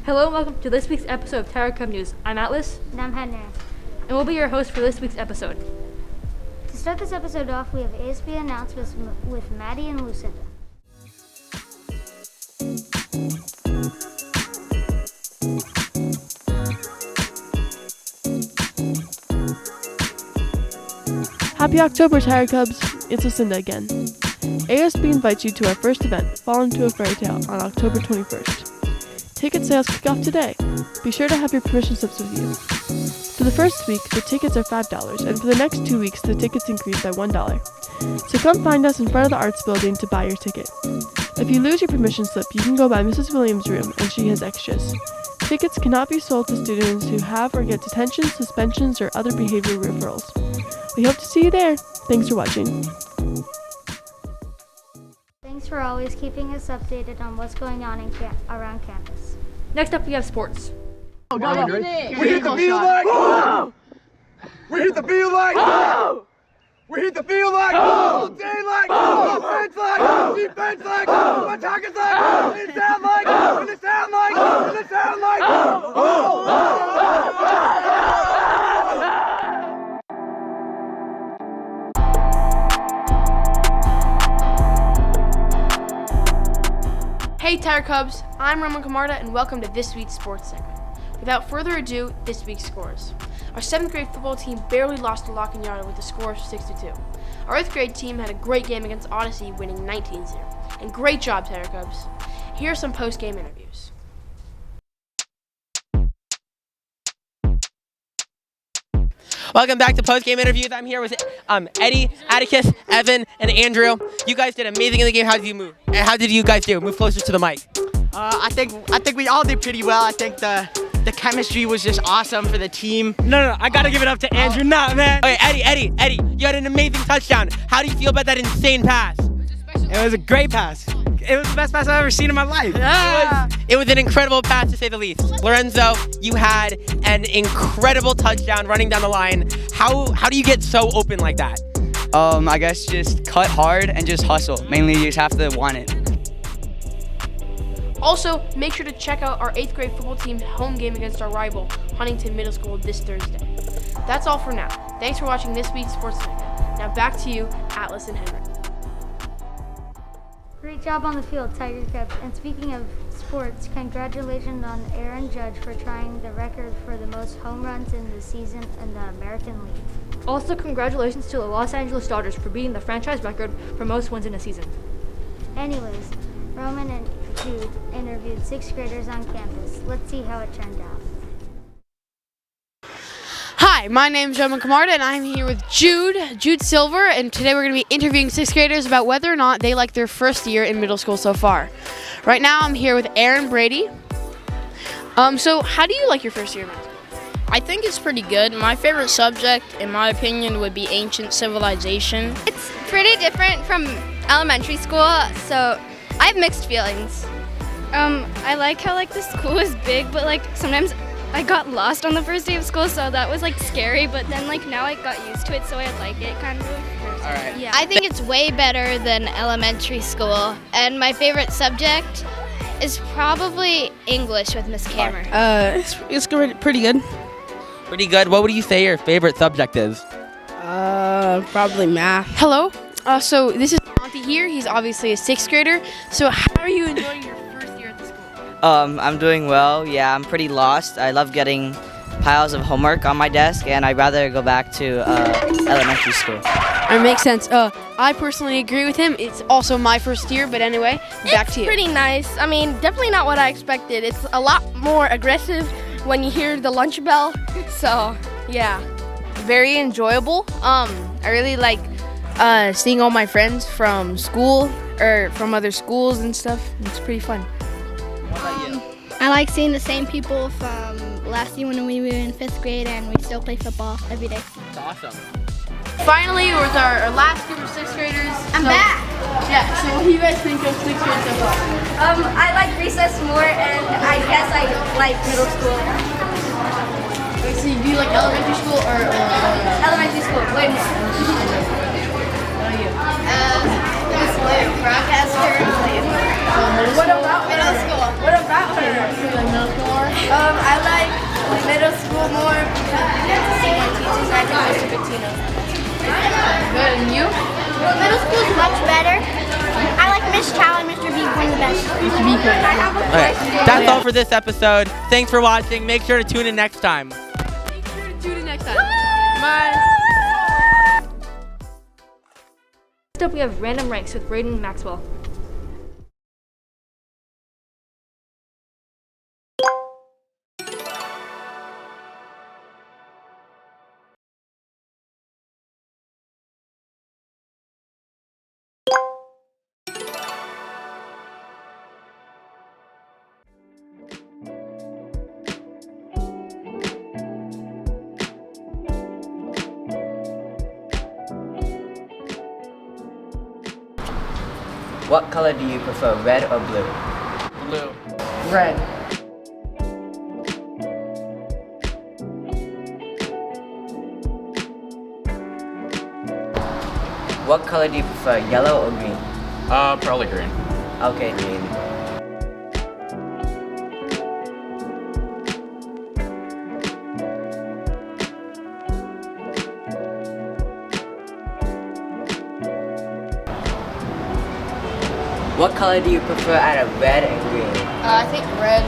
Hello and welcome to this week's episode of Tower Cub News. I'm Atlas. And I'm Henry. And we'll be your host for this week's episode. To start this episode off, we have ASP announcements with Maddie and Lucinda. Happy October, Tower Cubs! It's Lucinda again. ASB invites you to our first event, Fall Into a Fairy Tale, on October 21st. Ticket sales kick off today. Be sure to have your permission slips with you. For the first week, the tickets are $5, and for the next 2 weeks, the tickets increase by $1. So come find us in front of the Arts Building to buy your ticket. If you lose your permission slip, you can go by Mrs. Williams' room, and she has extras. Tickets cannot be sold to students who have or get detentions, suspensions, or other behavior referrals. We hope to see you there. Thanks for watching. Thanks for always keeping us updated on what's going on around campus. Next up, we have sports. We hit the field like, oh! We hit the field like, oh! We hit the field like, all day like, offense like, defense like, attackers like, in the sound like, in the sound like, in the sound like, Hey Tower Cubs, I'm Roman Camarda and welcome to this week's sports segment. Without further ado, this week's scores. Our 7th grade football team barely lost to Lock and Yard with a score of 6-2. Our 8th grade team had a great game against Odyssey, winning 19-0. And great job, Tower Cubs. Here are some post-game interviews. Welcome back to post-game interviews. I'm here with Eddie, Atticus, Evan, and Andrew. You guys did amazing in the game. How did you move? And how did you guys do? Move closer to the mic. I think we all did pretty well. I think the chemistry was just awesome for the team. No, I gotta give it up to Andrew. Nah, man. Okay, Eddie, you had an amazing touchdown. How do you feel about that insane pass? It was a great pass. It was the best pass I've ever seen in my life. It was an incredible pass, to say the least. Lorenzo, you had an incredible touchdown running down the line. How do you get so open like that? I guess just cut hard and just hustle. Mainly you just have to want it. Also, make sure to check out our 8th grade football team's home game against our rival, Huntington Middle School, this Thursday. That's all for now. Thanks for watching this week's sports segment. Now back to you, Atlas and Henry. Great job on the field, Tiger Cubs. And speaking of sports, congratulations on Aaron Judge for trying the record for the most home runs in the season in the American League. Also, congratulations to the Los Angeles Dodgers for beating the franchise record for most wins in a season. Anyways, Roman and Jude interviewed 6th graders on campus. Let's see how it turned out. Hi, my name is Roman Camarda and I'm here with Jude Silver, and today we're going to be interviewing 6th graders about whether or not they like their first year in middle school so far. Right now I'm here with Aaron Brady. So how do you like your first year in middle school? I think it's pretty good. My favorite subject, in my opinion, would be ancient civilization. It's pretty different from elementary school, so I have mixed feelings. I like how the school is big, but sometimes I got lost on the first day of school, so that was scary, but then now I got used to it, so I like it kind of. All right. Yeah. I think it's way better than elementary school, and my favorite subject is probably English with Miss Kammer. It's pretty good. Pretty good. What would you say your favorite subject is? Probably math. Hello. So this is Monty here. He's obviously a 6th grader. So how are you enjoying your first year at the school? I'm doing well. Yeah, I'm pretty lost. I love getting piles of homework on my desk, and I'd rather go back to elementary school. It makes sense. I personally agree with him. It's also my first year, but anyway, back to you. It's pretty nice. I mean, definitely not what I expected. It's a lot more aggressive when you hear the lunch bell. So, yeah. Very enjoyable. I really like seeing all my friends from school or from other schools and stuff. It's pretty fun. What about you? I like seeing the same people from last year when we were in 5th grade, and we still play football every day. It's awesome. Finally, with our last group of 6th graders. I'm back! Yeah, so what do you guys think of 6th grade so far? I like recess more, and I guess I like middle school. Wait, so do you like elementary school or Elementary school, way more. What about you? Broadcaster. What about middle school? What about her? You like middle school? Latino. Good, and you? Middle school is much better. I like Miss Chow and Mr. Beacon the best. Mr. Beacon. Okay, that's all for this episode. Thanks for watching. Make sure to tune in next time. Tune in next time. Bye. Next up, we have Random Ranks with Braden Maxwell. What color do you prefer, red or blue? Blue. Red. What color do you prefer, yellow or green? Probably green. Okay, green. What color do you prefer out of red and green? I think red.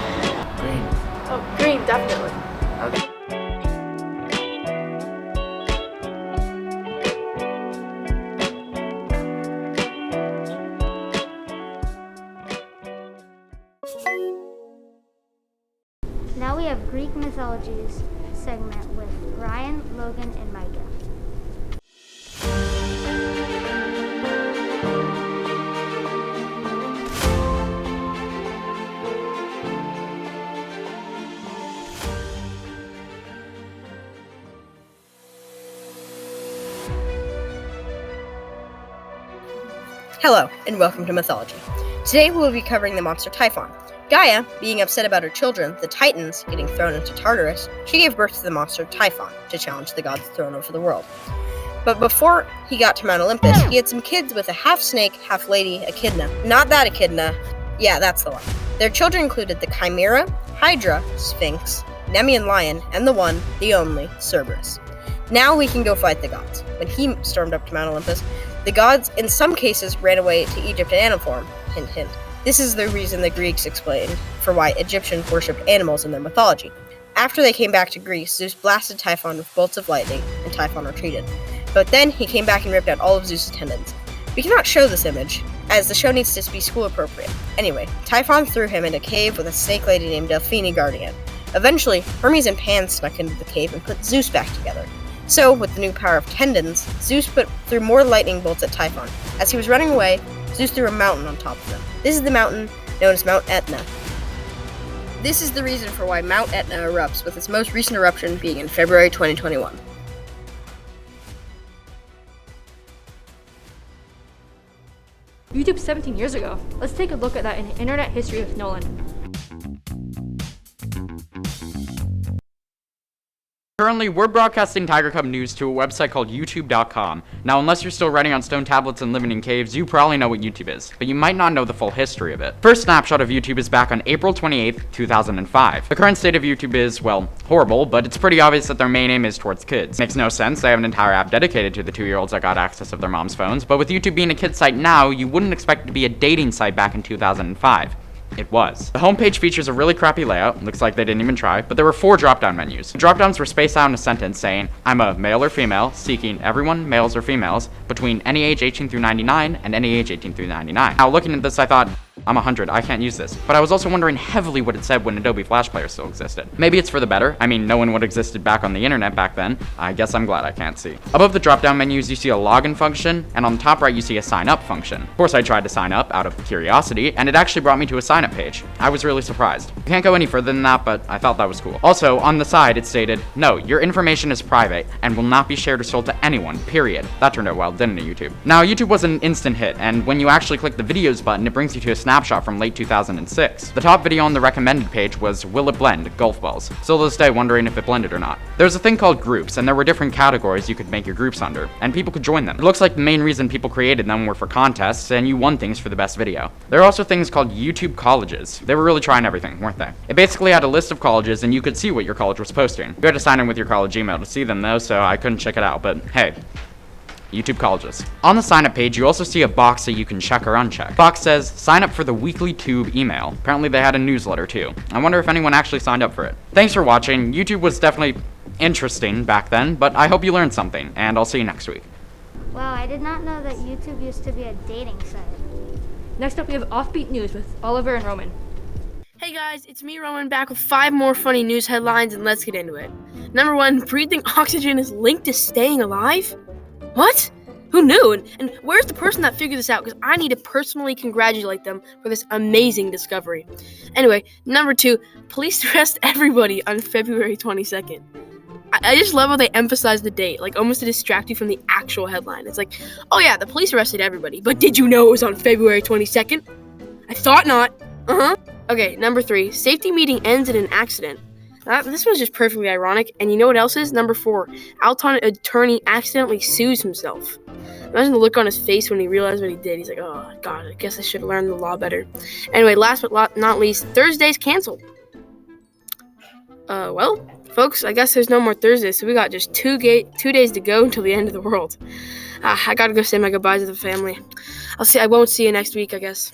Green. Oh, green, definitely. Okay. Now we have Greek mythologies segment with Ryan, Logan, and Micah. Hello, and welcome to Mythology. Today we will be covering the monster Typhon. Gaia, being upset about her children, the Titans, getting thrown into Tartarus, she gave birth to the monster Typhon to challenge the god's throne over the world. But before he got to Mount Olympus, he had some kids with a half-snake, half-lady echidna. Not that echidna. Yeah, that's the one. Their children included the Chimera, Hydra, Sphinx, Nemean Lion, and the one, the only, Cerberus. Now we can go fight the gods. When he stormed up to Mount Olympus, the gods, in some cases, ran away to Egypt in animal form. Hint, hint. This is the reason the Greeks explained for why Egyptians worshipped animals in their mythology. After they came back to Greece, Zeus blasted Typhon with bolts of lightning, and Typhon retreated. But then he came back and ripped out all of Zeus' tendons. We cannot show this image, as the show needs to be school appropriate. Anyway, Typhon threw him in a cave with a snake lady named Delphine guarding it. Eventually, Hermes and Pan snuck into the cave and put Zeus back together. So, with the new power of tendons, Zeus threw more lightning bolts at Typhon. As he was running away, Zeus threw a mountain on top of him. This is the mountain known as Mount Etna. This is the reason for why Mount Etna erupts, with its most recent eruption being in February 2021. YouTube 17 years ago. Let's take a look at that in Internet History with Nolan. Currently, we're broadcasting Tiger Cub news to a website called YouTube.com. Now, unless you're still writing on stone tablets and living in caves, you probably know what YouTube is, but you might not know the full history of it. First snapshot of YouTube is back on April 28th, 2005. The current state of YouTube is, well, horrible, but it's pretty obvious that their main aim is towards kids. Makes no sense, they have an entire app dedicated to the 2-year-olds that got access of their mom's phones, but with YouTube being a kid's site now, you wouldn't expect it to be a dating site back in 2005. It was. The homepage features a really crappy layout, looks like they didn't even try, but there were 4 drop-down menus. The drop-downs were spaced out in a sentence saying, I'm a male or female, seeking everyone, males or females, between any age 18 through 99 and any age 18 through 99. Now, looking at this, I thought, I'm 100, I can't use this. But I was also wondering heavily what it said when Adobe Flash Player still existed. Maybe it's for the better. I mean, knowing what existed back on the internet back then, I guess I'm glad I can't see. Above the drop-down menus, you see a login function, and on the top right, you see a sign up function. Of course, I tried to sign up out of curiosity, and it actually brought me to a sign up page. I was really surprised. You can't go any further than that, but I thought that was cool. Also, on the side, it stated, no, your information is private and will not be shared or sold to anyone, period. That turned out well, didn't it, YouTube? Now, YouTube was an instant hit, and when you actually click the videos button, it brings you to a snap snapshot from late 2006. The top video on the recommended page was Will It Blend? Golf balls. Still to this day wondering if it blended or not. There's a thing called groups, and there were different categories you could make your groups under, and people could join them. It looks like the main reason people created them were for contests, and you won things for the best video. There are also things called YouTube colleges. They were really trying everything, weren't they? It basically had a list of colleges, and you could see what your college was posting. You had to sign in with your college email to see them though, so I couldn't check it out, but hey. YouTube colleges. On the sign up page, you also see a box that you can check or uncheck. The box says, sign up for the weekly tube email. Apparently they had a newsletter too. I wonder if anyone actually signed up for it. Thanks for watching. YouTube was definitely interesting back then, but I hope you learned something, and I'll see you next week. Wow, I did not know that YouTube used to be a dating site. Next up, we have Offbeat News with Oliver and Roman. Hey guys, it's me, Roman, back with 5 more funny news headlines, and let's get into it. Number 1, breathing oxygen is linked to staying alive? What? Who knew? And where's the person that figured this out? Because I need to personally congratulate them for this amazing discovery. Anyway, number 2, police arrest everybody on February 22nd. I just love how they emphasize the date, like almost to distract you from the actual headline. It's like, oh yeah, the police arrested everybody, but did you know it was on February 22nd? I thought not. Okay, number 3, safety meeting ends in an accident. This was just perfectly ironic, and you know what else is? Number 4, Alton attorney accidentally sues himself. Imagine the look on his face when he realized what he did. He's like, oh god, I guess I should learn the law better. Anyway, last but not least, Thursday's canceled. Well, folks, I guess there's no more Thursdays, so we got just 2 days to go until the end of the world. I gotta go say my goodbyes to the family. I won't see you next week, I guess.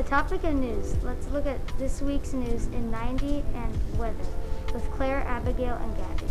Topic of news. Let's look at this week's news in 90 and weather with Claire, Abigail, and Gabby.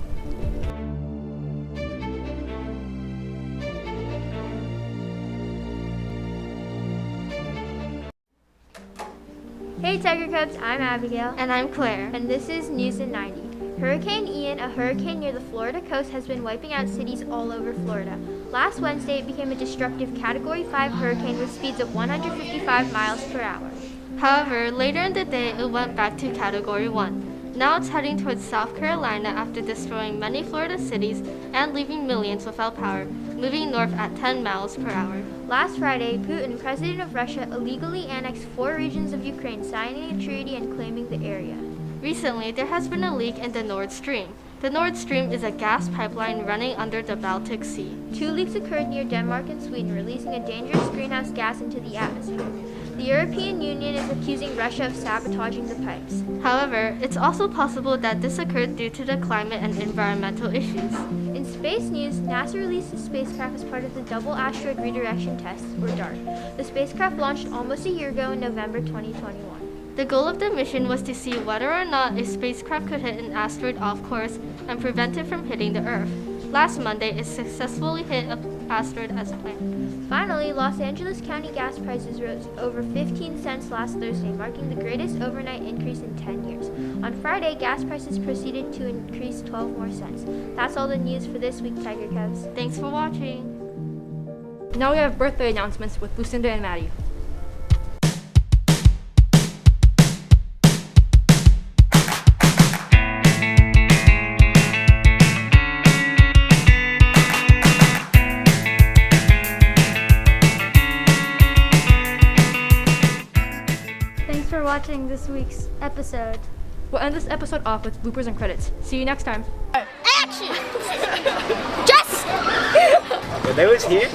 Hey Tiger Cubs, I'm Abigail. And I'm Claire. And this is News in 90. Hurricane Ian, a hurricane near the Florida coast, has been wiping out cities all over Florida. Last Wednesday, it became a destructive Category 5 hurricane with speeds of 155 miles per hour. However, later in the day, it went back to Category 1. Now it's heading towards South Carolina after destroying many Florida cities and leaving millions without power, moving north at 10 miles per hour. Last Friday, Putin, president of Russia, illegally annexed 4 regions of Ukraine, signing a treaty and claiming the area. Recently, there has been a leak in the Nord Stream. The Nord Stream is a gas pipeline running under the Baltic Sea. 2 leaks occurred near Denmark and Sweden, releasing a dangerous greenhouse gas into the atmosphere. The European Union is accusing Russia of sabotaging the pipes. However, it's also possible that this occurred due to the climate and environmental issues. In space news, NASA released a spacecraft as part of the Double Asteroid Redirection Test, or DART. The spacecraft launched almost a year ago in November 2021. The goal of the mission was to see whether or not a spacecraft could hit an asteroid off course and prevent it from hitting the Earth. Last Monday, it successfully hit an asteroid as planned. Finally, Los Angeles County gas prices rose over 15 cents last Thursday, marking the greatest overnight increase in 10 years. On Friday, gas prices proceeded to increase 12 more cents. That's all the news for this week, Tiger Cubs. Thanks for watching. Now we have birthday announcements with Lucinda and Maddie. Thanks for watching this week's episode. We'll end this episode off with bloopers and credits. See you next time. Action! Just! They was here?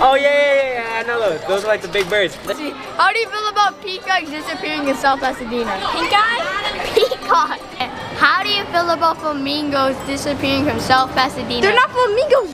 Oh yeah, I know those. Those are like the big birds. How do you feel about peacocks disappearing in South Pasadena? Pink eye? Peacock. How do you feel about flamingos disappearing from South Pasadena? They're not flamingos!